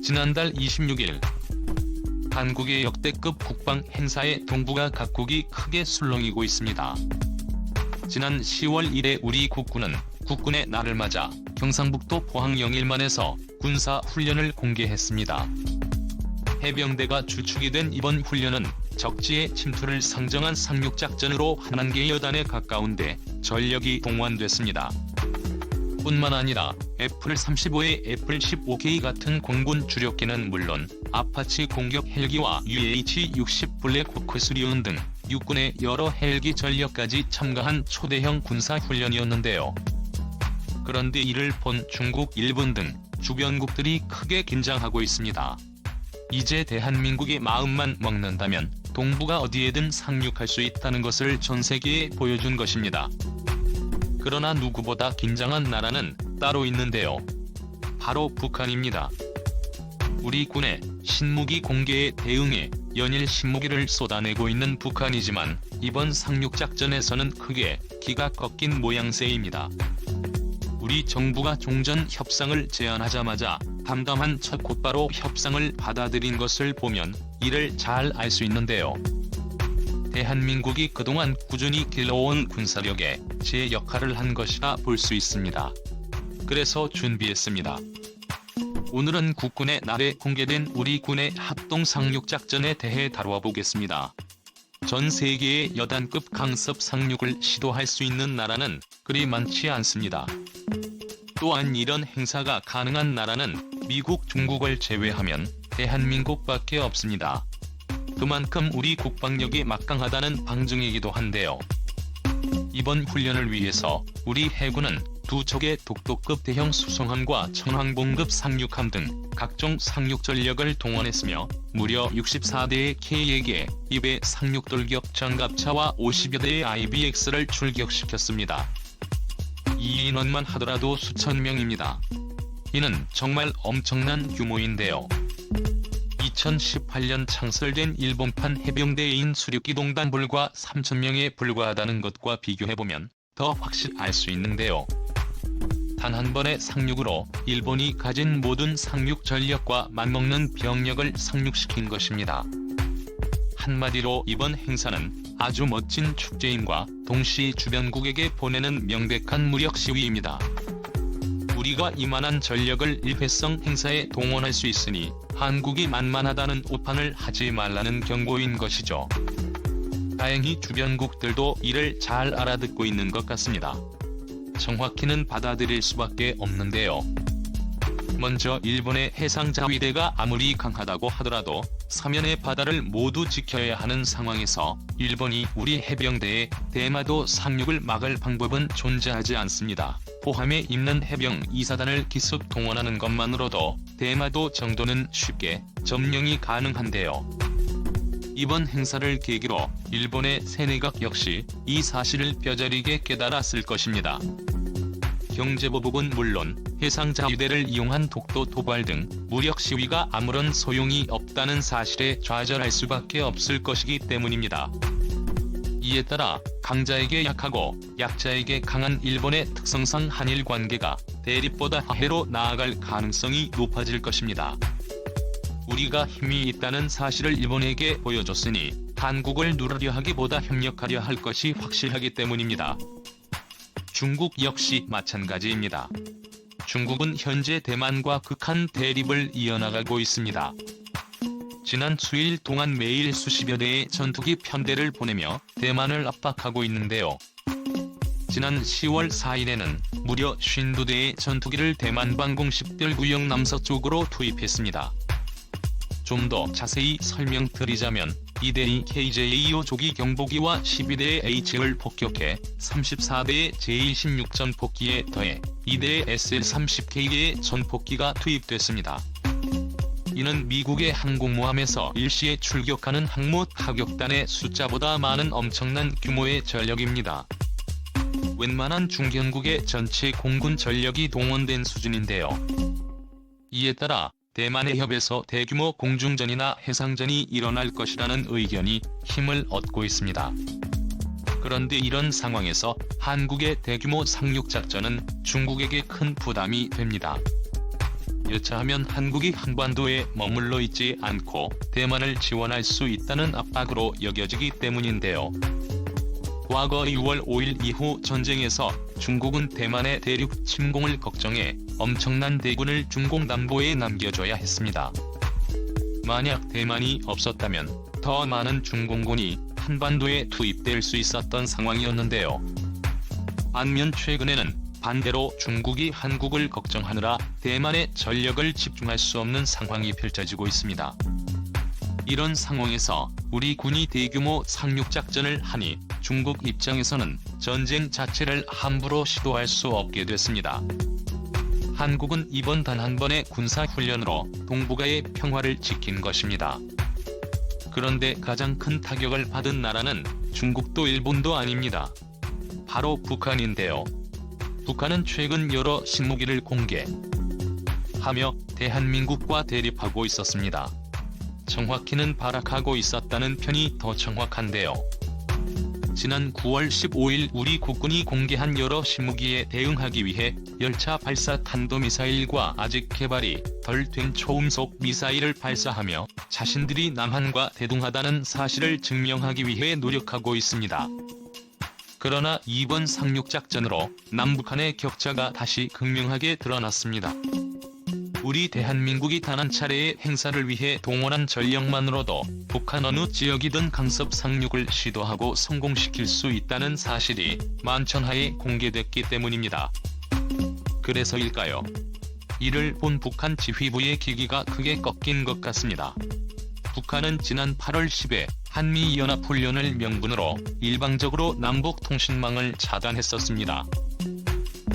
지난달 26일 한국의 역대급 국방 행사에 동북아 각국이 크게 술렁이고 있습니다. 지난 10월 1일 우리 국군은 국군의 날을 맞아 경상북도 포항 영일만에서 군사훈련을 공개했습니다. 해병대가 주축이 된 이번 훈련은 적지의 침투를 상정한 상륙작전으로 한 개의 여단에 가까운데 전력이 동원됐습니다. 뿐만 아니라 F-35의 F-15K 같은 공군 주력기는 물론 아파치 공격 헬기와 UH-60 블랙호크 수리온 등 육군의 여러 헬기 전력까지 참가한 초대형 군사훈련이었는데요. 그런데 이를 본 중국, 일본 등 주변국들이 크게 긴장하고 있습니다. 이제 대한민국의 마음만 먹는다면 동북아 어디에든 상륙할 수 있다는 것을 전 세계에 보여준 것입니다. 그러나 누구보다 긴장한 나라는 따로 있는데요. 바로 북한입니다. 우리 군의 신무기 공개에 대응해 연일 신무기를 쏟아내고 있는 북한이지만 이번 상륙작전에서는 크게 기가 꺾인 모양새입니다. 우리 정부가 종전 협상을 제안하자마자 담담한 척 곧바로 협상을 받아들인 것을 보면 이를 잘 알 수 있는데요. 대한민국이 그동안 꾸준히 길러온 군사력에 제 역할을 한 것이라 볼 수 있습니다. 그래서 준비했습니다. 오늘은 국군의 날에 공개된 우리 군의 합동 상륙작전에 대해 다루어 보겠습니다. 전 세계의 여단급 강습 상륙을 시도할 수 있는 나라는 그리 많지 않습니다. 또한 이런 행사가 가능한 나라는 미국, 중국을 제외하면 대한민국밖에 없습니다. 그만큼 우리 국방력이 막강하다는 방증이기도 한데요. 이번 훈련을 위해서 우리 해군은 두 척의 독도급 대형 수송함과 청항봉급 상륙함 등 각종 상륙 전력을 동원했으며 무려 64대의 K에게 2배 상륙돌격 장갑차와 50여 대의 IBX를 출격시켰습니다. 이 인원만 하더라도 수천 명입니다. 이는 정말 엄청난 규모인데요. 2018년 창설된 일본판 해병대인 수륙기동단 불과 3,000명에 불과하다는 것과 비교해보면 더 확실히 알 수 있는데요. 단 한 번의 상륙으로 일본이 가진 모든 상륙 전력과 맞먹는 병력을 상륙시킨 것입니다. 한마디로 이번 행사는 아주 멋진 축제임과 동시 주변국에게 보내는 명백한 무력 시위입니다. 우리가 이만한 전력을 일회성 행사에 동원할 수 있으니 한국이 만만하다는 오판을 하지 말라는 경고인 것이죠. 다행히 주변국들도 이를 잘 알아듣고 있는 것 같습니다. 정확히는 받아들일 수밖에 없는데요. 먼저 일본의 해상자위대가 아무리 강하다고 하더라도 서면의 바다를 모두 지켜야 하는 상황에서 일본이 우리 해병대에 대마도 상륙을 막을 방법은 존재하지 않습니다. 포함에 있는 해병 2사단을 기습 동원하는 것만으로도 대마도 정도는 쉽게 점령이 가능한데요. 이번 행사를 계기로 일본의 세내각 역시 이 사실을 뼈저리게 깨달았을 것입니다. 경제보복은 물론 해상자위대를 이용한 독도 도발 등 무력 시위가 아무런 소용이 없다는 사실에 좌절할 수밖에 없을 것이기 때문입니다. 이에 따라 강자에게 약하고 약자에게 강한 일본의 특성상 한일 관계가 대립보다 화해로 나아갈 가능성이 높아질 것입니다. 우리가 힘이 있다는 사실을 일본에게 보여줬으니 한국을 누르려 하기보다 협력하려 할 것이 확실하기 때문입니다. 중국 역시 마찬가지입니다. 중국은 현재 대만과 극한 대립을 이어나가고 있습니다. 지난 수일 동안 매일 수십여 대의 전투기 편대를 보내며 대만을 압박하고 있는데요. 지난 10월 4일에는 무려 52대의 전투기를 대만 방공 10별 구역 남서쪽으로 투입했습니다. 좀 더 자세히 설명드리자면 2대의 KJ-25 조기 경보기와 12대의 H를 폭격해 34대의 제116 전폭기에 더해 2대의 SL-30K의 전폭기가 투입됐습니다. 이는 미국의 항공모함에서 일시에 출격하는 항모 타격단의 숫자보다 많은 엄청난 규모의 전력입니다. 웬만한 중견국의 전체 공군 전력이 동원된 수준인데요. 이에 따라 대만의 협에서 대규모 공중전이나 해상전이 일어날 것이라는 의견이 힘을 얻고 있습니다. 그런데 이런 상황에서 한국의 대규모 상륙작전은 중국에게 큰 부담이 됩니다. 여차하면 한국이 한반도에 머물러 있지 않고 대만을 지원할 수 있다는 압박으로 여겨지기 때문인데요. 과거 6월 5일 이후 전쟁에서 중국은 대만의 대륙 침공을 걱정해 엄청난 대군을 중공 남부에 남겨줘야 했습니다. 만약 대만이 없었다면 더 많은 중공군이 한반도에 투입될 수 있었던 상황이었는데요. 반면 최근에는 반대로 중국이 한국을 걱정하느라 대만에 전력을 집중할 수 없는 상황이 펼쳐지고 있습니다. 이런 상황에서 우리 군이 대규모 상륙작전을 하니 중국 입장에서는 전쟁 자체를 함부로 시도할 수 없게 됐습니다. 한국은 이번 단 한 번의 군사훈련으로 동북아의 평화를 지킨 것입니다. 그런데 가장 큰 타격을 받은 나라는 중국도 일본도 아닙니다. 바로 북한인데요. 북한은 최근 여러 신무기를 공개하며 대한민국과 대립하고 있었습니다. 정확히는 발악하고 있었다는 편이 더 정확한데요. 지난 9월 15일 우리 국군이 공개한 여러 신무기에 대응하기 위해 열차 발사 탄도미사일과 아직 개발이 덜 된 초음속 미사일을 발사하며 자신들이 남한과 대등하다는 사실을 증명하기 위해 노력하고 있습니다. 그러나 이번 상륙작전으로 남북한의 격차가 다시 극명하게 드러났습니다. 우리 대한민국이 단 한 차례의 행사를 위해 동원한 전력만으로도 북한 어느 지역이든 강습 상륙을 시도하고 성공시킬 수 있다는 사실이 만천하에 공개됐기 때문입니다. 그래서일까요? 이를 본 북한 지휘부의 기기가 크게 꺾인 것 같습니다. 북한은 지난 8월 10일 한미연합훈련을 명분으로 일방적으로 남북통신망을 차단했었습니다.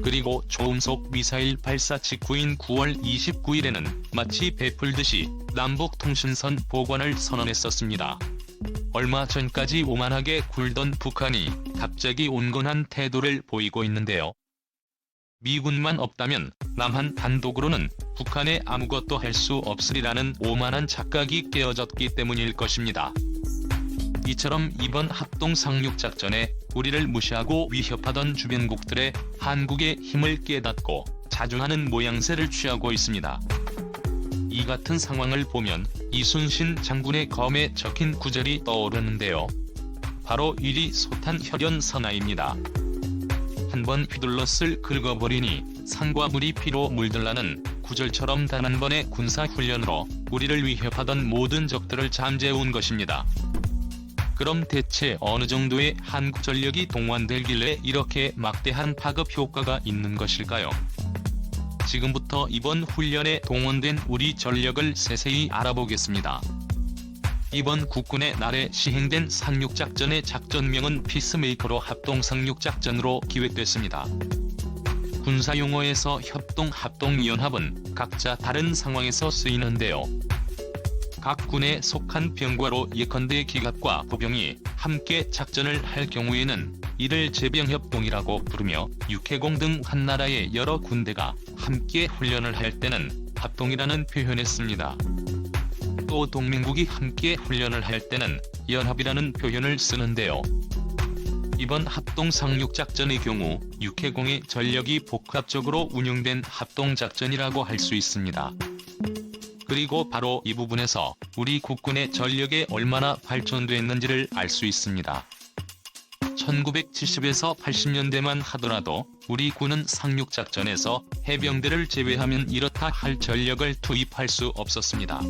그리고 초음속 미사일 발사 직후인 9월 29일에는 마치 베풀듯이 남북통신선 복원을 선언했었습니다. 얼마 전까지 오만하게 굴던 북한이 갑자기 온건한 태도를 보이고 있는데요. 미군만 없다면 남한 단독으로는 북한에 아무것도 할 수 없으리라는 오만한 착각이 깨어졌기 때문일 것입니다. 이처럼 이번 합동 상륙작전에 우리를 무시하고 위협하던 주변국들의 한국의 힘을 깨닫고 자중하는 모양새를 취하고 있습니다. 이 같은 상황을 보면 이순신 장군의 검에 적힌 구절이 떠오르는데요. 바로 이리 솟한 혈연 선하입니다. 한번 휘둘렀을 긁어버리니 산과 물이 피로 물들라는 구절처럼 단 한 번의 군사훈련으로 우리를 위협하던 모든 적들을 잠재운 것입니다. 그럼 대체 어느 정도의 한국 전력이 동원되길래 이렇게 막대한 파급 효과가 있는 것일까요? 지금부터 이번 훈련에 동원된 우리 전력을 세세히 알아보겠습니다. 이번 국군의 날에 시행된 상륙작전의 작전명은 피스메이커로 합동상륙작전으로 기획됐습니다. 군사용어에서 협동, 합동, 연합은 각자 다른 상황에서 쓰이는데요. 각 군에 속한 병과로 예컨대 기갑과 보병이 함께 작전을 할 경우에는 이를 제병협동이라고 부르며 육해공 등 한 나라의 여러 군대가 함께 훈련을 할 때는 합동이라는 표현을 씁니다. 또 동맹국이 함께 훈련을 할 때는 연합이라는 표현을 쓰는데요. 이번 합동 상륙작전의 경우 육해공의 전력이 복합적으로 운용된 합동작전이라고 할 수 있습니다. 그리고 바로 이 부분에서 우리 국군의 전력이 얼마나 발전됐는지를 알 수 있습니다. 1970에서 80년대만 하더라도 우리 군은 상륙작전에서 해병대를 제외하면 이렇다 할 전력을 투입할 수 없었습니다.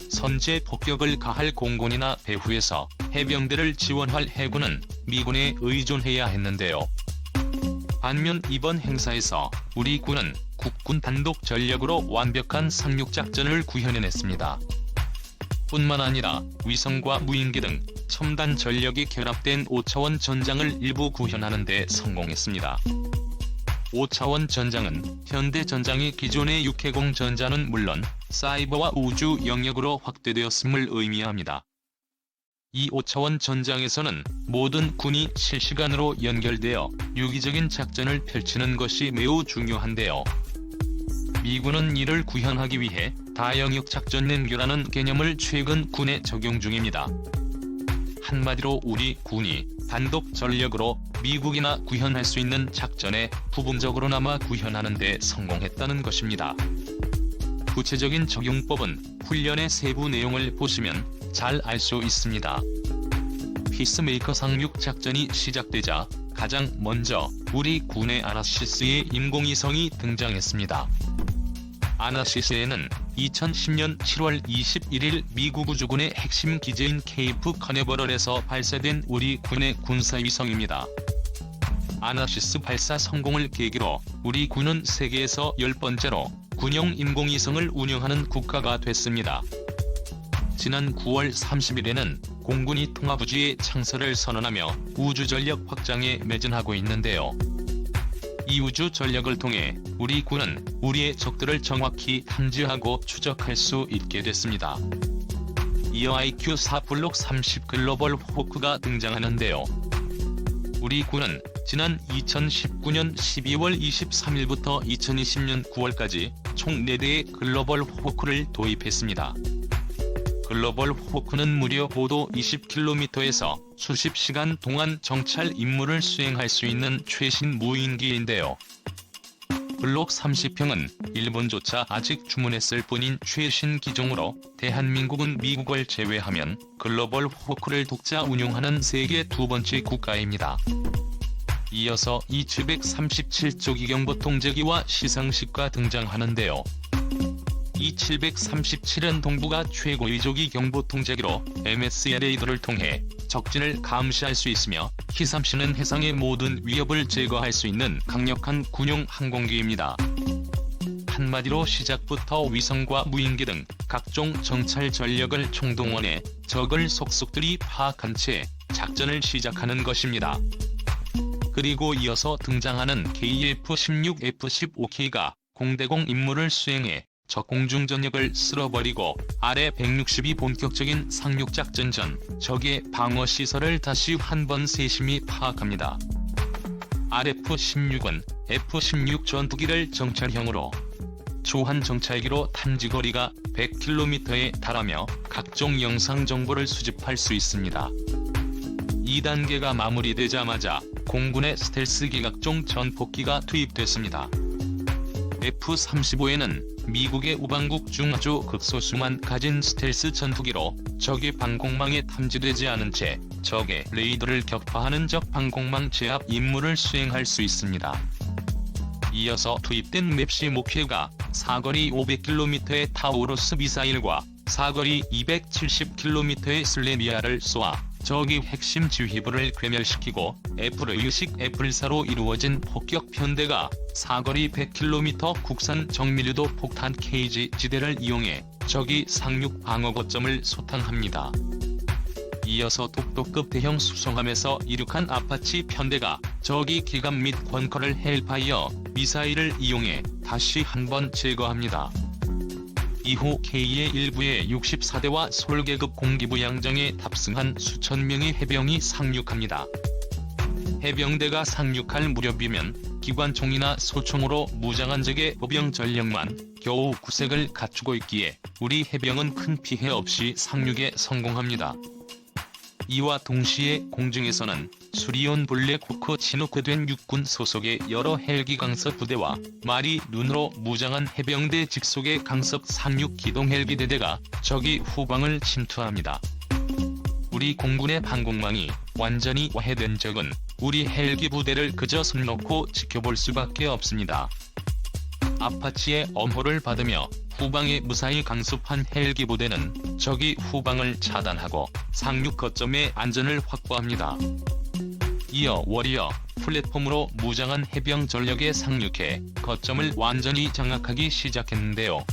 선제 폭격을 가할 공군이나 배후에서 해병대를 지원할 해군은 미군에 의존해야 했는데요. 반면 이번 행사에서 우리 군은 국군 단독 전력으로 완벽한 상륙작전을 구현해냈습니다. 뿐만 아니라 위성과 무인기 등 첨단 전력이 결합된 5차원 전장을 일부 구현하는 데 성공했습니다. 5차원 전장은 현대 전장이 기존의 육해공 전장은 물론 사이버와 우주 영역으로 확대되었음을 의미합니다. 이 5차원 전장에서는 모든 군이 실시간으로 연결되어 유기적인 작전을 펼치는 것이 매우 중요한데요. 미군은 이를 구현하기 위해 다영역 작전 연결하는 개념을 최근 군에 적용 중입니다. 한마디로 우리 군이 단독 전력으로 미국이나 구현할 수 있는 작전에 부분적으로나마 구현하는 데 성공했다는 것입니다. 구체적인 적용법은 훈련의 세부 내용을 보시면 잘 알 수 있습니다. 피스메이커 상륙 작전이 시작되자 가장 먼저 우리 군의 아나시스의 인공위성이 등장했습니다. 아나시스에는 2010년 7월 21일 미국 우주군의 핵심 기지인 케이프 커네버럴에서 발사된 우리 군의 군사위성입니다. 아나시스 발사 성공을 계기로 우리 군은 세계에서 10번째로 군용 인공위성을 운영하는 국가가 됐습니다. 지난 9월 30일에는 공군이 통합우주의 창설을 선언하며 우주전력 확장에 매진하고 있는데요. 이 우주 전력을 통해 우리 군은 우리의 적들을 정확히 탐지하고 추적할 수 있게 됐습니다. 이어 IQ-4 블록 30 글로벌 호크가 등장하는데요. 우리 군은 지난 2019년 12월 23일부터 2020년 9월까지 총 4대의 글로벌 호크를 도입했습니다. 글로벌 호크는 무려 고도 20km에서 수십 시간 동안 정찰 임무를 수행할 수 있는 최신 무인기인데요. 블록 30형은 일본조차 아직 주문했을 뿐인 최신 기종으로 대한민국은 미국을 제외하면 글로벌 호크를 독자 운용하는 세계 두 번째 국가입니다. 이어서 이 737조 기경보 통제기와 시상식과 등장하는데요. 이 737은 동부가 최고의 조기 경보 통제기로 MSR 레이더를 통해 적진을 감시할 수 있으며 T-3C는 해상의 모든 위협을 제거할 수 있는 강력한 군용 항공기입니다. 한마디로 시작부터 위성과 무인기 등 각종 정찰 전력을 총동원해 적을 속속들이 파악한 채 작전을 시작하는 것입니다. 그리고 이어서 등장하는 KF-16 F-15K가 공대공 임무를 수행해 적 공중 전역을 쓸어버리고 RF-160이 본격적인 상륙작전 전 적의 방어시설을 다시 한번 세심히 파악합니다. RF-16은 F-16 전투기를 정찰형으로 초한 정찰기로 탐지거리가 100km에 달하며 각종 영상 정보를 수집할 수 있습니다. 2단계가 마무리되자마자 공군의 스텔스 기각종 전폭기가 투입됐습니다. F-35에는 미국의 우방국 중 아주 극소수만 가진 스텔스 전투기로 적의 방공망에 탐지되지 않은 채 적의 레이더를 격파하는 적 방공망 제압 임무를 수행할 수 있습니다. 이어서 투입된 맵시 목회가 사거리 500km의 타우루스 미사일과 사거리 270km의 슬레미아를 쏘아 적의 핵심 지휘부를 괴멸시키고 F의식 F사로 이루어진 폭격 편대가 사거리 100km 국산 정밀유도 폭탄 케이지 지대를 이용해 적의 상륙 방어 거점을 소탕합니다. 이어서 독도급 대형 수송함에서 이륙한 아파치 편대가 적의 기갑 및 권커를 헬파이어 미사일을 이용해 다시 한번 제거합니다. 이후 K의 일부의 64대와 솔계급 공기부 양정에 탑승한 수천 명의 해병이 상륙합니다. 해병대가 상륙할 무렵이면 기관총이나 소총으로 무장한 적의 보병 전력만 겨우 9색을 갖추고 있기에 우리 해병은 큰 피해 없이 상륙에 성공합니다. 이와 동시에 공중에서는 수리온 블랙호크 진호크된 육군 소속의 여러 헬기 강습 부대와 말이 눈으로 무장한 해병대 직속의 강습 상륙 기동 헬기 대대가 적의 후방을 침투합니다. 우리 공군의 방공망이 완전히 와해된 적은 우리 헬기 부대를 그저 손 놓고 지켜볼 수밖에 없습니다. 아파치의 엄호를 받으며 후방에 무사히 강습한 헬기 부대는 적의 후방을 차단하고 상륙 거점의 안전을 확보합니다. 이어 워리어 플랫폼으로 무장한 해병 전력에 상륙해 거점을 완전히 장악하기 시작했는데요.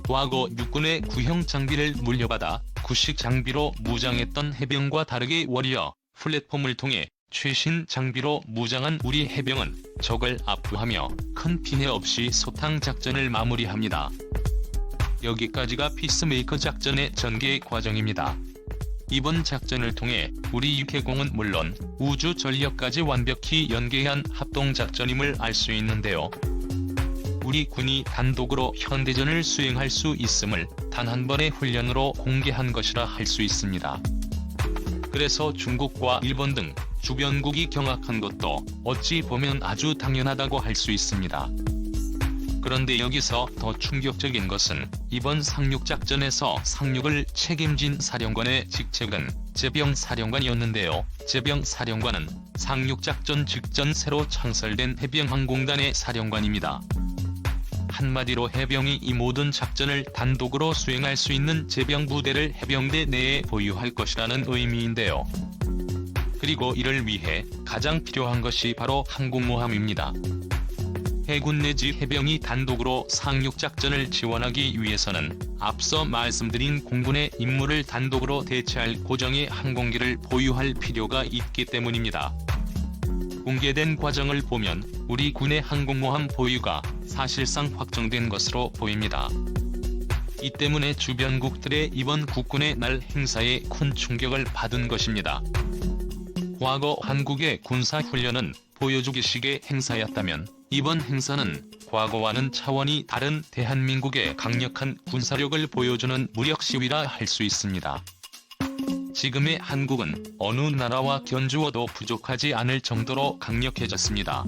과거 육군의 구형 장비를 물려받아 구식 장비로 무장했던 해병과 다르게 워리어 플랫폼을 통해 최신 장비로 무장한 우리 해병은 적을 압도하며 큰 피해 없이 소탕 작전을 마무리합니다. 여기까지가 피스메이커 작전의 전개 과정입니다. 이번 작전을 통해 우리 육해공은 물론 우주 전력까지 완벽히 연계한 합동작전임을 알 수 있는데요. 우리 군이 단독으로 현대전을 수행할 수 있음을 단 한 번의 훈련으로 공개한 것이라 할 수 있습니다. 그래서 중국과 일본 등 주변국이 경악한 것도 어찌 보면 아주 당연하다고 할 수 있습니다. 그런데 여기서 더 충격적인 것은 이번 상륙작전에서 상륙을 책임진 사령관의 직책은 제병사령관이었는데요. 제병사령관은 상륙작전 직전 새로 창설된 해병항공단의 사령관입니다. 한마디로 해병이 이 모든 작전을 단독으로 수행할 수 있는 제병부대를 해병대 내에 보유할 것이라는 의미인데요. 그리고 이를 위해 가장 필요한 것이 바로 항공모함입니다. 해군 내지 해병이 단독으로 상륙작전을 지원하기 위해서는 앞서 말씀드린 공군의 임무를 단독으로 대체할 고정의 항공기를 보유할 필요가 있기 때문입니다. 공개된 과정을 보면 우리 군의 항공모함 보유가 사실상 확정된 것으로 보입니다. 이 때문에 주변국들의 이번 국군의 날 행사에 큰 충격을 받은 것입니다. 과거 한국의 군사훈련은 보여주기식의 행사였다면 이번 행사는 과거와는 차원이 다른 대한민국의 강력한 군사력을 보여주는 무력시위라 할 수 있습니다. 지금의 한국은 어느 나라와 견주어도 부족하지 않을 정도로 강력해졌습니다.